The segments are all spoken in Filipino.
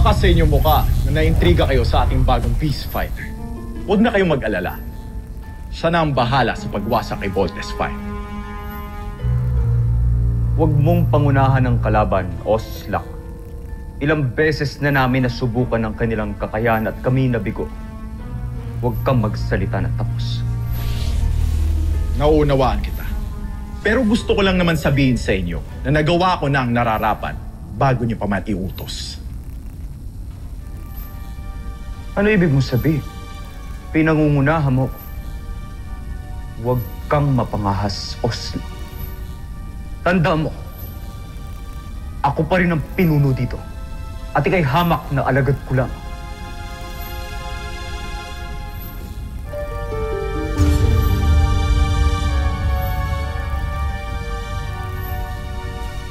Baka sa inyong muka na naintriga kayo sa ating bagong peace fighter. Huwag na kayong mag-alala. Siya na ang bahala sa pagwasak kay Voltes 5. Huwag mong pangunahan ang kalaban, Oslak. Ilang beses na namin nasubukan ang kanilang kakayahan at kami nabigo. Huwag kang magsalita na tapos. Nauunawaan kita. Pero gusto ko lang naman sabihin sa inyo na nagawa ko na ang nararapat bago niyo pa matiutos. Ano ibig mo sabihin? Pinangungunahan mo. Huwag kang mapangahas, Oslak. Tanda mo, ako pa rin ang pinuno dito. At ika'y hamak na alagad ko lang.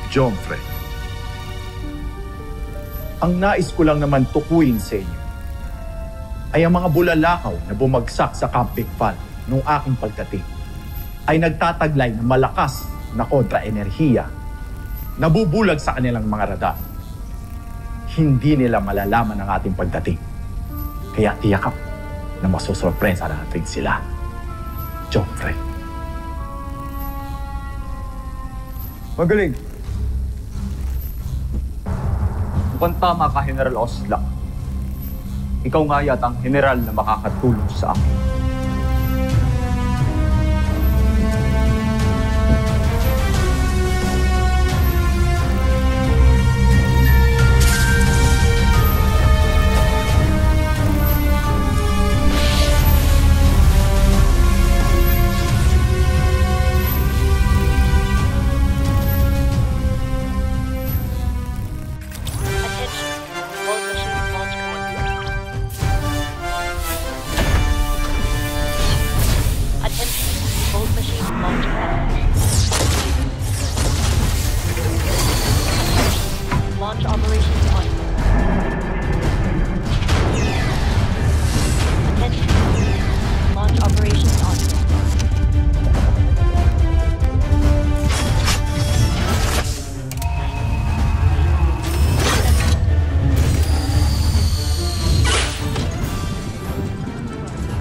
Jomfrey, ang nais ko lang naman tukuyin sa inyo ay ang mga bulalakaw na bumagsak sa Camp Big Fall noong aking pagdating ay nagtataglay ng malakas na kontra-enerhiya, nabubulag sa kanilang mga radar. Hindi nila malalaman ang ating pagdating. Kaya tiyak ako na masusurpresa natin sila. Jomfrey. Magaling. Mukhang tama ka, General Oslak. Ikaw nga yata ang general na makakatulong sa akin.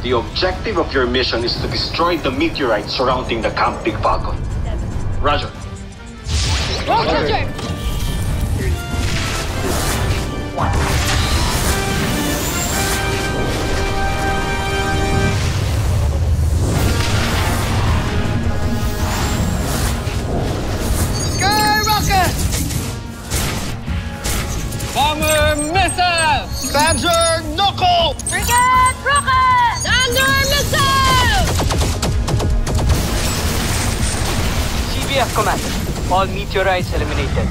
The objective of your mission is to destroy the meteorite surrounding the Camp Big Falcon. Roger. Roger! Skyrocket! Bomber missile! Panzer knuckle! Frigate rocket! Thunder missile! CBF command. All meteorites eliminated.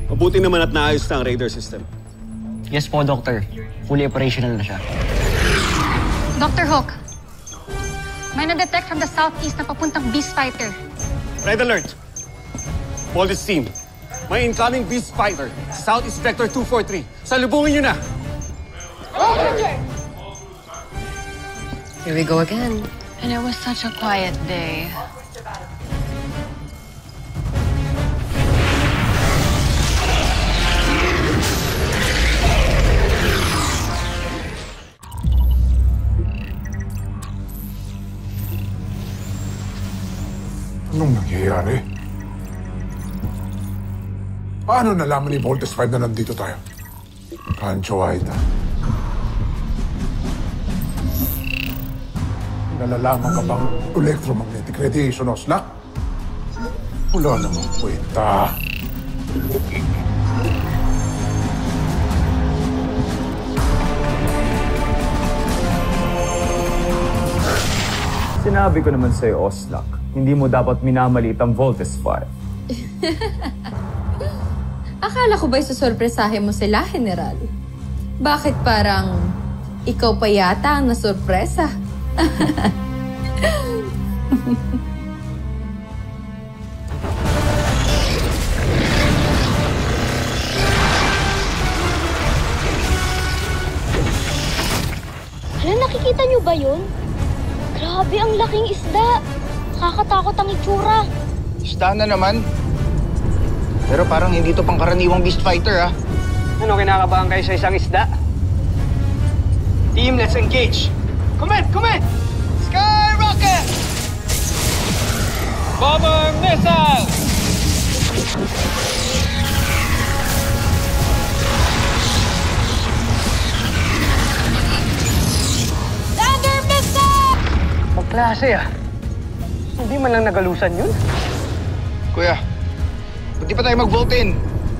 Mabuti naman at naayos na ang radar system. Yes po, Doctor. Fully operational na siya. Dr. Hook, may na-detect from the southeast na papuntang Beast Fighter. Red alert! Voltes team, may incoming Beast Fighter sa Southeast Vector 243. Salubungin nyo na! Here we go again. And it was such a quiet day. Anong nangyayari? Paano nalaman ni Voltes 5 na nandito tayo? Kancho Aida. Nalalaman ka bang electromagnetic radiation, Oslak? Wala namang kwenta. Sinabi ko naman sa'yo, Oslak, hindi mo dapat minamaliit ang Voltes 5. Akala ko ba'y susurpresahin mo sila, General? Bakit parang ikaw pa yata ang nasurpresa? Hala, nakikita niyo ba yun? Grabe, ang laking isda. Nakakatakot ang itsura. Isda na naman. Pero parang hindi to pangkaraniwang beast fighter, ah. Ano, kinakabahan kayo sa isang isda? Team, let's engage! Commit! Skyrocket! Bomber missile! Thunder missile! Pagklase ah. Hindi man lang nagalusan yun. Kuya, buti pa tayo mag-vault in.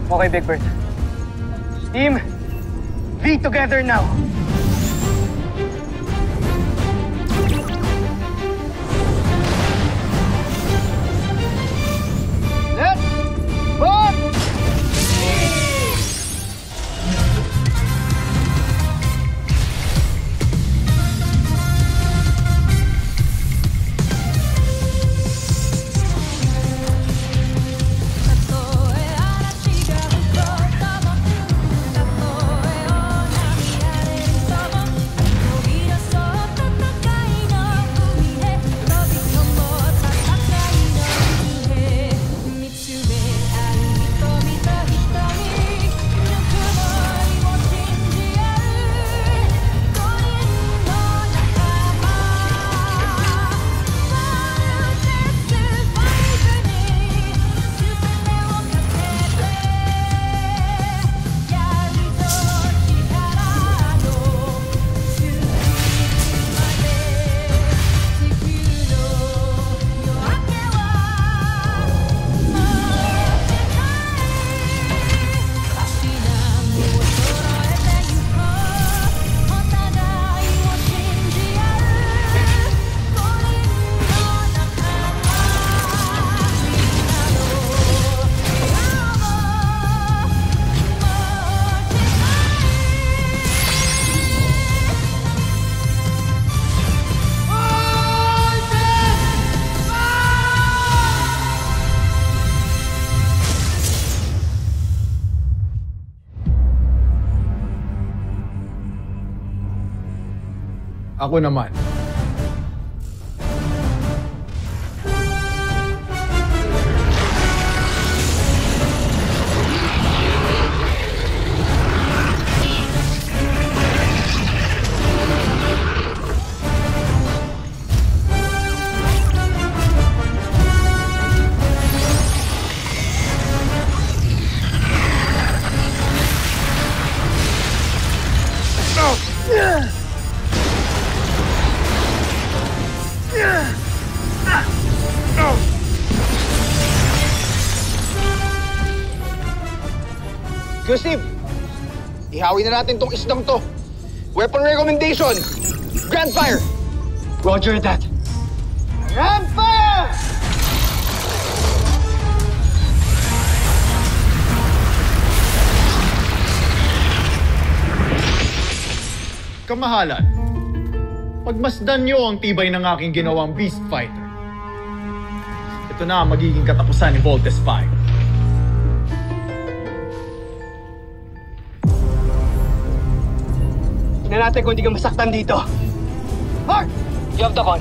Okay, Big Bird. Team, be together now. Let's vote! Ako naman. Steve, ihawin na natin tong isdang to. Weapon recommendation, Grand Fire. Roger that. Grand Fire! Kamahalan, pagmasdan niyo ang tibay ng aking ginawang Beast Fighter. Ito na ang magiging katapusan ni Voltes 5. Tingnan natin kung hindi ka masaktan dito. Mark! You have the con.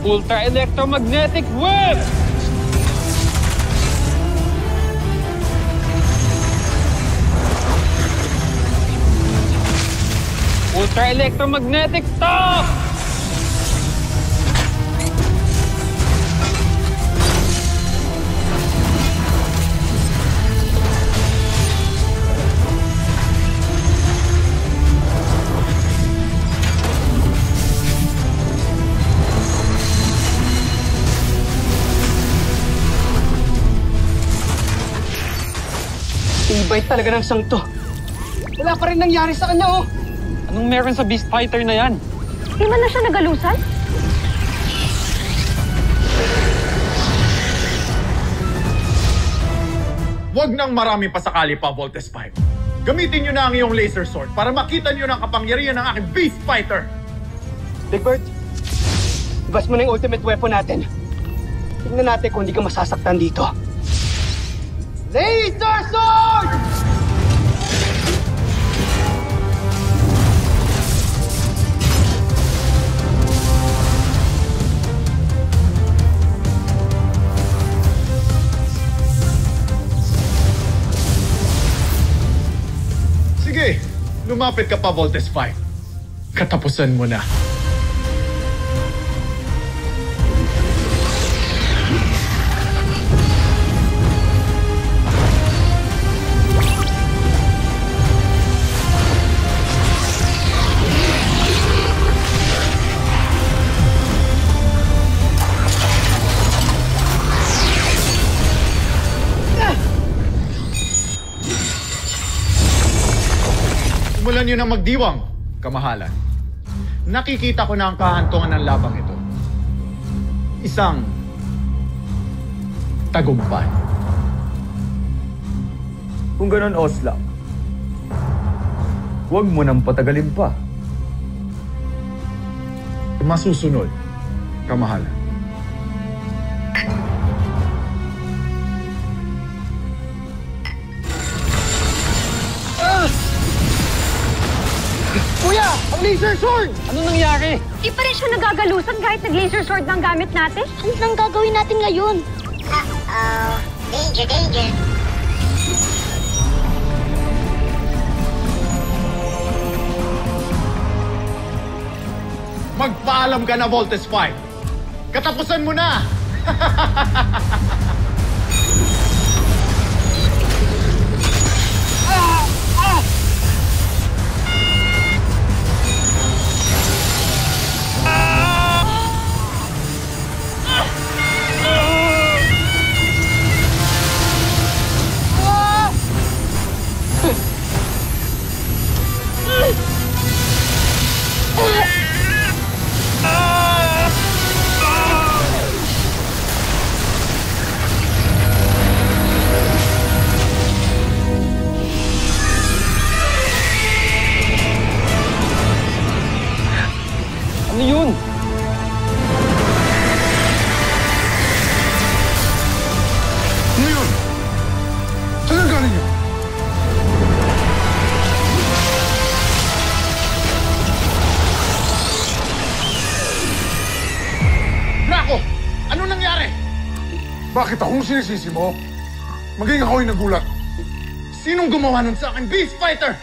Ultra Electromagnetic Wave! Ultra Electromagnetic Top! Tibay talaga ng sangto. Wala pa rin nangyari sa kanya, oh. Anong meron sa Beast Fighter na yan? Di man na siya nagalusan? Huwag nang marami pasakali pa, Voltes 5. Gamitin niyo na ang iyong laser sword para makita niyo ng kapangyarihan ng aking Beast Fighter. Big Bird, ibas mo na yung ultimate weapon natin. Tignan natin kung hindi ka masasaktan dito. Laser Sword! Lumapit ka pa, Voltes 5. Katapusan mo na. Simulan nyo na magdiwang, kamahalan. Nakikita ko na ang kahantungan ng labang ito. Isang tagumpay. Kung ganon, Oslak, huwag mo nang patagalin pa. Masusunod, kamahalan. Kuya! Ang laser sword! Ano nangyari? Di pa rin siya nagagalusan kahit nag-laser sword ng gamit natin. Ano nang gagawin natin ngayon? Uh-oh. Danger, danger. Magpaalam ka na, Voltes 5. Katapusan mo na! Ano yun? Ano yun? Saan ang galing yun? Draco! Ano nangyari? Bakit akong sinisisi mo? Maging ako'y nagulat. Sinong gumawa nun sa akin, Beast Fighter?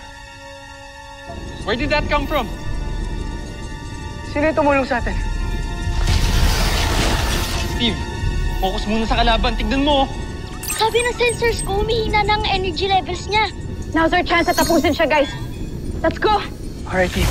Where did that come from? Sino yung tumulong sa atin? Steve, focus muna sa kalaban. Tignan mo. Sabi ng sensors ko, humihina na ang energy levels niya. Now's our chance at tapusin siya, guys. Let's go! Alright, Steve.